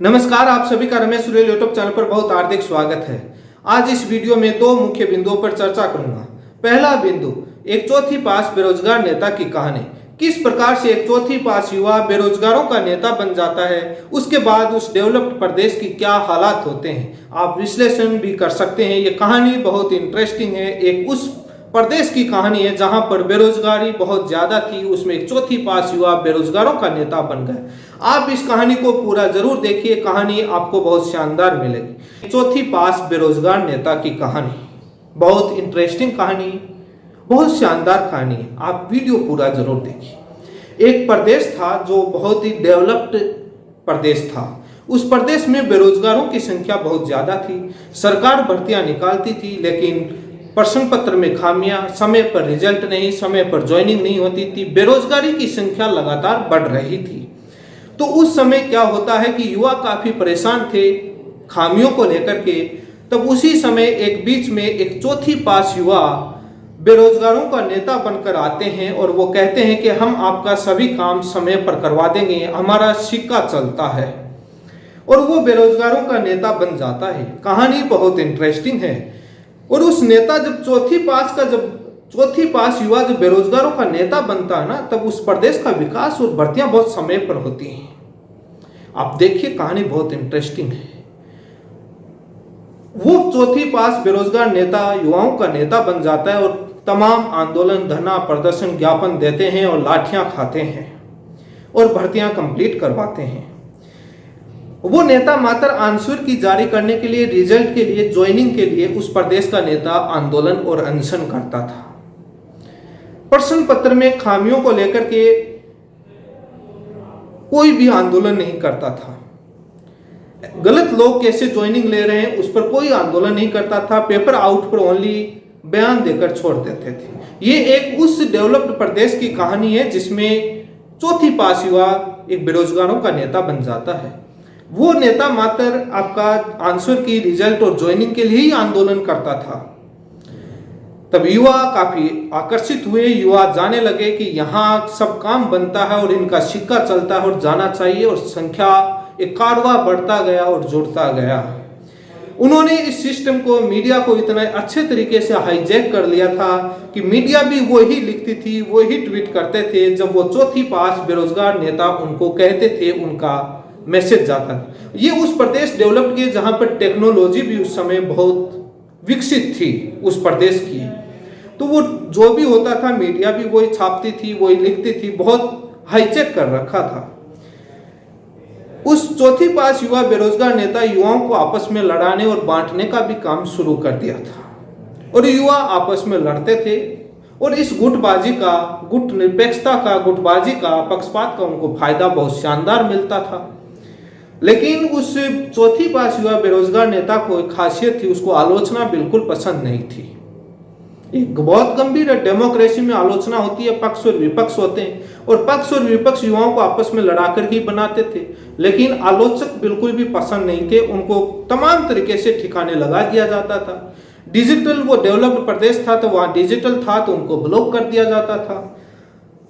नमस्कार, आप सभी का रमेश सुरेल यूट्यूब चैनल पर बहुत हार्दिक स्वागत है। आज इस वीडियो में दो मुख्य बिंदुओं पर चर्चा करूंगा। पहला बिंदु, एक चौथी पास बेरोजगार नेता की कहानी। किस प्रकार से एक चौथी पास युवा बेरोजगारों का नेता बन जाता है, उसके बाद उस डेवलप्ड प्रदेश की क्या हालात होते हैं, आप विश्लेषण भी कर सकते हैं। ये कहानी बहुत इंटरेस्टिंग है। एक उस प्रदेश की कहानी है जहां पर बेरोजगारी बहुत ज्यादा थी, उसमें एक चौथी पास युवा बेरोजगारों का नेता बन गए। आप इस कहानी को पूरा जरूर देखिए, कहानी आपको बहुत शानदार मिलेगी। चौथी पास बेरोजगार नेता की कहानी बहुत इंटरेस्टिंग कहानी, बहुत शानदार कहानी है। आप वीडियो पूरा जरूर देखिए। एक प्रदेश था जो बहुत ही डेवलप्ड प्रदेश था। उस प्रदेश में बेरोजगारों की संख्या बहुत ज्यादा थी। सरकार भर्तियां निकालती थी, लेकिन प्रश्न पत्र में खामियां, समय पर रिजल्ट नहीं, समय पर ज्वाइनिंग नहीं होती थी। बेरोजगारी की संख्या लगातार बढ़ रही थी। तो उस समय क्या होता है कि युवा काफी परेशान थे खामियों को लेकर के। तब उसी समय एक बीच में एक चौथी पास युवा बेरोजगारों का नेता बनकर आते हैं और वो कहते हैं कि हम आपका सभी काम समय पर करवा देंगे, हमारा सिक्का चलता है। और वो बेरोजगारों का नेता बन जाता है। कहानी बहुत इंटरेस्टिंग है। और उस नेता जब चौथी पास युवा जब बेरोजगारों का नेता बनता है ना, तब उस प्रदेश का विकास और भर्तियां बहुत समय पर होती हैं। आप देखिए, कहानी बहुत इंटरेस्टिंग है। वो चौथी पास बेरोजगार नेता युवाओं का नेता बन जाता है और तमाम आंदोलन, धरना, प्रदर्शन, ज्ञापन देते हैं और लाठियां खाते हैं और भर्तियां कंप्लीट करवाते हैं। वो नेता मात्र आंसर की जारी करने के लिए, रिजल्ट के लिए, ज्वाइनिंग के लिए उस प्रदेश का नेता आंदोलन और अनशन करता था। प्रश्न पत्र में खामियों को लेकर के कोई भी आंदोलन नहीं करता था। गलत लोग कैसे ज्वाइनिंग ले रहे हैं उस पर कोई आंदोलन नहीं करता था। पेपर आउट पर ओनली बयान देकर छोड़ देते थे। ये एक उस डेवलप्ड प्रदेश की कहानी है जिसमें चौथी पास युवा एक बेरोजगारों का नेता बन जाता है। वो नेता मात्र आपका आंसर की, रिजल्ट और ज्वाइनिंग के लिए ही आंदोलन करता था। तब युवा काफी आकर्षित हुए। युवा जाने लगे कि यहाँ सब काम बनता है और इनका सिक्का चलता है और जाना चाहिए। और संख्या, एक कारवा बढ़ता गया और जुड़ता गया। उन्होंने इस सिस्टम को, मीडिया को इतना अच्छे तरीके से हाईजैक कर लिया था कि मीडिया भी वही लिखती थी, वही ट्वीट करते थे जब वो चौथी पास बेरोजगार नेता उनको कहते थे, उनका मैसेज जाता था। ये उस प्रदेश डेवलप्ड किए जहां पर टेक्नोलॉजी भी उस समय बहुत विकसित थी उस प्रदेश की। तो वो जो भी होता था मीडिया भी वही छापती थी, वही लिखती थी, बहुत हाईचेक कर रखा था। उस चौथी पास युवा बेरोजगार नेता युवाओं को आपस में लड़ाने और बांटने का भी काम शुरू कर दिया था। और युवा आपस में लड़ते थे और इस गुटबाजी का, गुट निरपेक्षता का, गुटबाजी का, पक्षपात का उनको फायदा बहुत शानदार मिलता था। लेकिन उस चौथी पास युवा बेरोजगार नेता को एक खासियत थी, उसको आलोचना बिल्कुल पसंद नहीं थी। एक बहुत गंभीर है, डेमोक्रेसी में आलोचना होती है, पक्ष और विपक्ष होते हैं और पक्ष और विपक्ष युवाओं को आपस में लड़ाकर ही बनाते थे। लेकिन आलोचक बिल्कुल भी पसंद नहीं थे, उनको तमाम तरीके से ठिकाने लगा दिया जाता था। डिजिटल, वो डेवलप्ड प्रदेश था तो वहां डिजिटल था तो उनको ब्लॉक कर दिया जाता था।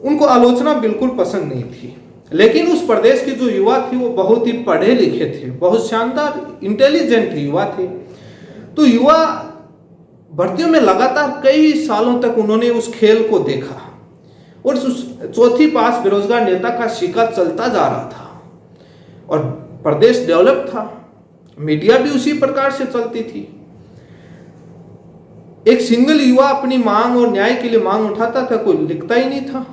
उनको आलोचना बिल्कुल पसंद नहीं थी। लेकिन उस प्रदेश के जो युवा थे वो बहुत ही पढ़े लिखे थे, बहुत शानदार इंटेलिजेंट युवा थे। तो युवा भर्तियों में लगातार कई सालों तक उन्होंने उस खेल को देखा और उस चौथी पास बेरोजगार नेता का सिक्का चलता जा रहा था और प्रदेश डेवलप था। मीडिया भी उसी प्रकार से चलती थी। एक सिंगल युवा अपनी मांग और न्याय के लिए मांग उठाता था, कोई लिखता ही नहीं था।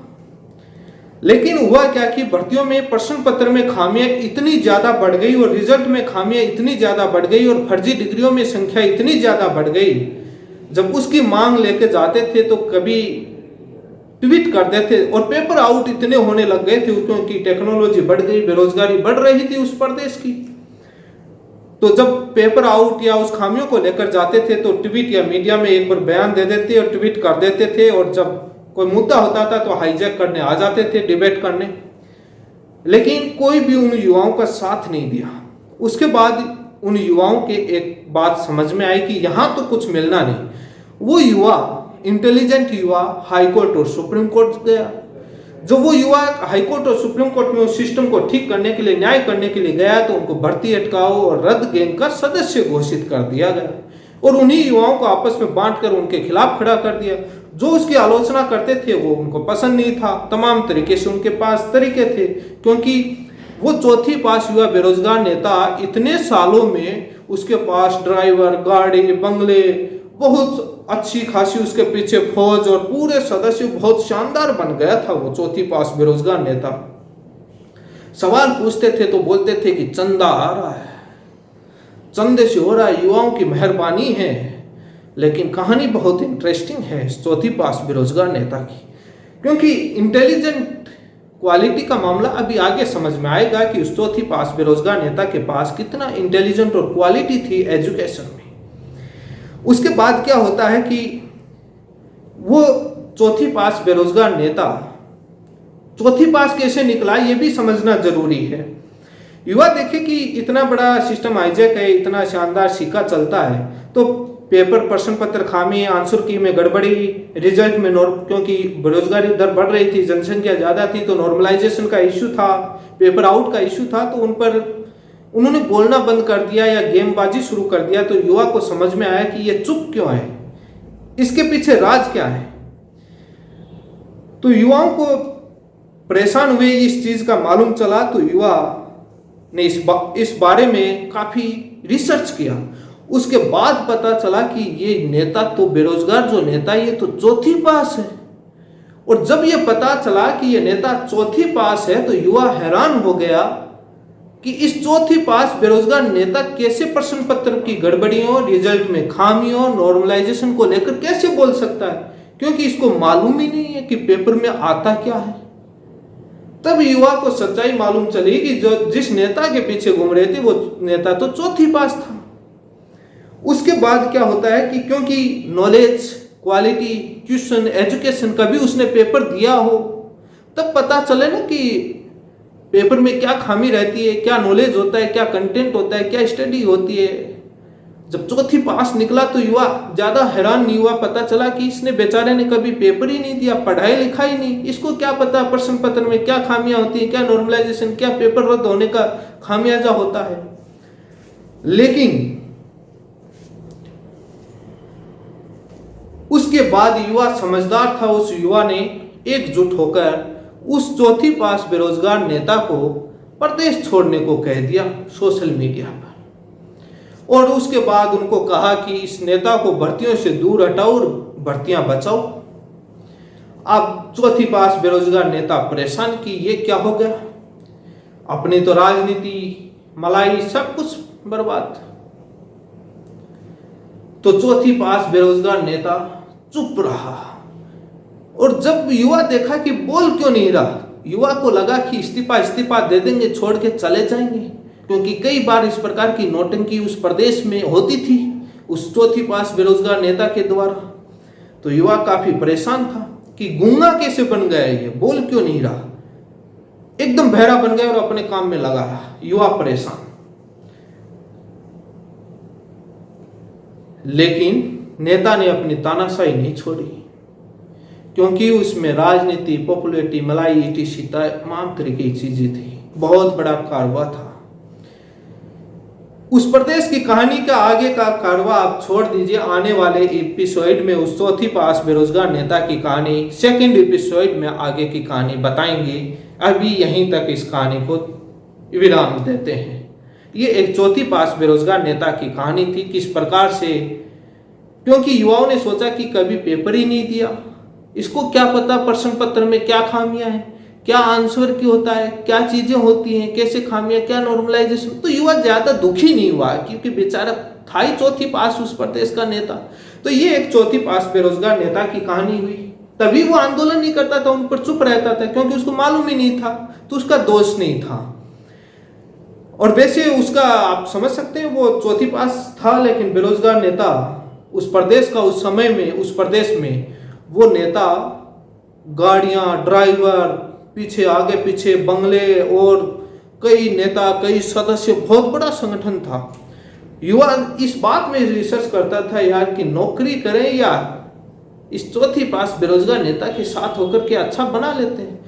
लेकिन हुआ क्या कि भर्तियों में, प्रश्न पत्र में खामियां इतनी ज्यादा बढ़ गई और रिजल्ट में खामियां इतनी ज्यादा बढ़ गई और फर्जी डिग्रियों में संख्या इतनी ज्यादा बढ़ गई। जब उसकी मांग लेके जाते थे तो कभी ट्वीट कर देते और पेपर आउट इतने होने लग गए थे क्योंकि टेक्नोलॉजी बढ़ गई, बेरोजगारी बढ़ रही थी उस प्रदेश की। तो जब पेपर आउट या उस खामियों को लेकर जाते थे तो ट्वीट या मीडिया में एक बार बयान दे देते और ट्वीट कर देते थे। और जब कोई मुद्दा होता था तो हाईजैक करने आ जाते थे, डिबेट करने। लेकिन कोई भी उन युवाओं का साथ नहीं दिया। उसके बाद उन युवाओं के एक बात समझ में आई कि यहां तो कुछ मिलना नहीं। वो युवा, इंटेलिजेंट युवा, हाई कोर्ट और सुप्रीम कोर्ट गया। जब वो युवा हाईकोर्ट और सुप्रीम कोर्ट में उस सिस्टम को ठीक करने के लिए, न्याय करने के लिए गया, तो उनको भर्ती अटकाओ और रद्द गैंग का सदस्य घोषित कर दिया गया और उन्हीं युवाओं को आपस में बांटकर उनके खिलाफ खड़ा कर दिया। जो उसकी आलोचना करते थे वो उनको पसंद नहीं था। तमाम तरीके से उनके पास तरीके थे, क्योंकि वो चौथी पास युवा बेरोजगार नेता इतने सालों में उसके पास ड्राइवर, गाड़ी, बंगले, बहुत अच्छी खासी उसके पीछे फौज और पूरे सदस्य, बहुत शानदार बन गया था वो चौथी पास बेरोजगार नेता। सवाल पूछते थे तो बोलते थे कि चंदा आ रहा है, चंदे से हो रहा है, युवाओं की मेहरबानी है। लेकिन कहानी बहुत इंटरेस्टिंग है इस चौथी पास बेरोजगार नेता की, क्योंकि इंटेलिजेंट क्वालिटी का मामला अभी आगे समझ में आएगा कि उस चौथी पास बेरोजगार नेता के पास कितना इंटेलिजेंट और क्वालिटी थी एजुकेशन में। उसके बाद क्या होता है कि वो चौथी पास बेरोजगार नेता चौथी पास कैसे निकला ये भी समझना जरूरी है। युवा देखे कि इतना बड़ा सिस्टम हाईजैक है, इतना शानदार सिक्का चलता है, तो पेपर प्रश्न पत्र खामी, आंसर की में गड़बड़ी, रिजल्ट में क्योंकि बेरोजगारी दर बढ़ रही थी, जनसंख्या ज्यादा थी, तो नॉर्मलाइजेशन का इश्यू था, पेपर आउट का इश्यू था, तो उन पर उन्होंने बोलना बंद कर दिया या गेमबाजी शुरू कर दिया। तो युवा को समझ में आया कि ये चुप क्यों है, इसके पीछे राज क्या है। तो युवाओं को परेशान हुए, इस चीज का मालूम चला, तो युवा ने इस बारे में काफी रिसर्च किया। उसके बाद पता चला कि ये नेता तो बेरोजगार जो नेता ये तो चौथी पास है। और जब ये पता चला कि ये नेता चौथी पास है तो युवा हैरान हो गया कि इस चौथी पास बेरोजगार नेता कैसे प्रश्न पत्र की गड़बड़ियों, रिजल्ट में खामियों, नॉर्मलाइजेशन को लेकर कैसे बोल सकता है, क्योंकि इसको मालूम ही नहीं है कि पेपर में आता क्या है। तब युवा को सच्चाई मालूम चली कि जो जिस नेता के पीछे घूम रहे थे वो नेता तो चौथी पास था। उसके बाद क्या होता है कि क्योंकि नॉलेज, क्वालिटी, ट्यूशन, एजुकेशन कभी उसने पेपर दिया हो, तब पता चले ना कि पेपर में क्या खामी रहती है, क्या नॉलेज होता है, क्या कंटेंट होता है, क्या स्टडी होती है। जब चौथी पास निकला तो युवा ज्यादा हैरान नहीं हुआ, पता चला कि इसने बेचारे ने कभी पेपर ही नहीं दिया, पढ़ाई लिखा ही नहीं, इसको क्या पता प्रश्न पत्र में क्या खामियां होती है, क्या नॉर्मलाइजेशन, क्या पेपर रद्द होने का खामियाजा होता है। लेकिन उसके बाद युवा समझदार था, उस युवा ने एकजुट होकर उस चौथी पास बेरोजगार नेता को प्रदेश छोड़ने को कह दिया सोशल मीडिया पर। और उसके बाद उनको कहा कि इस नेता को भर्तियों से दूर हटाओ और भर्तियां बचाओ। अब चौथी पास बेरोजगार नेता परेशान कि ये क्या हो गया, अपनी तो राजनीति, मलाई, सब कुछ बर्बाद। तो चौथी पास बेरोजगार नेता चुप रहा। और जब युवा देखा कि बोल क्यों नहीं रहा, युवा को लगा कि इस्तीफा दे देंगे, छोड़ के चले जाएंगे, क्योंकि कई बार इस प्रकार की नौटंकी उस प्रदेश में होती थी उस चौथी पास बेरोजगार नेता के द्वारा। तो युवा काफी परेशान था कि गूंगा कैसे बन गया, ये बोल क्यों नहीं रहा, एकदम बहरा बन गया और अपने काम में लगा रहा। युवा परेशान। लेकिन नेता ने अपनी तानाशाही नहीं छोड़ी, क्योंकि उसमें राजनीति, पॉपुलैरिटी, मलाई, ईटीसी तमाम तरीके की चीजें थी, बहुत बड़ा कारवा था। उस प्रदेश की कहानी का आगे का कारवा आप छोड़ दीजिए, आने वाले एपिसोड में उस चौथी पास बेरोजगार नेता की कहानी, सेकंड एपिसोड में आगे की कहानी बताएंगे। अभी यहीं तक इस कहानी को विराम देते हैं। ये एक चौथी पास बेरोजगार नेता की कहानी थी, किस प्रकार से, क्योंकि युवाओं ने सोचा कि कभी पेपर ही नहीं दिया, इसको क्या पता प्रश्न पत्र में क्या खामियां हैं, क्या आंसर की होता है, क्या चीजें होती हैं, कैसे खामियां, क्या नॉर्मलाइजेशन। तो युवा ज्यादा दुखी नहीं हुआ, क्योंकि बेचारा था ही चौथी पास उस प्रदेश का नेता। तो ये एक चौथी पास बेरोजगार नेता की कहानी हुई। तभी वो आंदोलन नहीं करता था, उन पर चुप रहता था, क्योंकि उसको मालूम ही नहीं था, तो उसका दोष नहीं था। और वैसे उसका आप समझ सकते हैं, वो चौथी पास था लेकिन बेरोजगार नेता उस प्रदेश का, उस समय में उस प्रदेश में वो नेता गाड़ियां, ड्राइवर, पीछे आगे पीछे बंगले और कई नेता, कई सदस्य, बहुत बड़ा संगठन था। युवा इस बात में रिसर्च करता था यार कि नौकरी करें या इस चौथी पास बेरोजगार नेता के साथ होकर के अच्छा बना लेते हैं।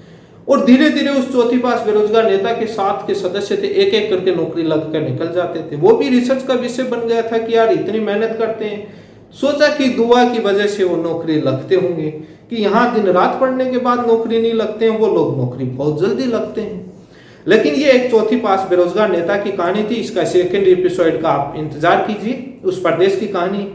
और धीरे धीरे उस चौथी पास बेरोजगार नेता के साथ के सदस्य थे, एक एक करके नौकरी लगकर निकल जाते थे। वो भी रिसर्च का विषय बन गया था कि यार इतनी मेहनत करते हैं, सोचा कि दुआ की वजह से वो नौकरी लगते होंगे, कि यहाँ दिन रात पढ़ने के बाद नौकरी नहीं लगते हैं, वो लोग नौकरी बहुत जल्दी लगते हैं। लेकिन ये एक चौथी पास बेरोजगार नेता की कहानी थी। इसका सेकंड एपिसोड का आप इंतजार कीजिए, उस प्रदेश की कहानी।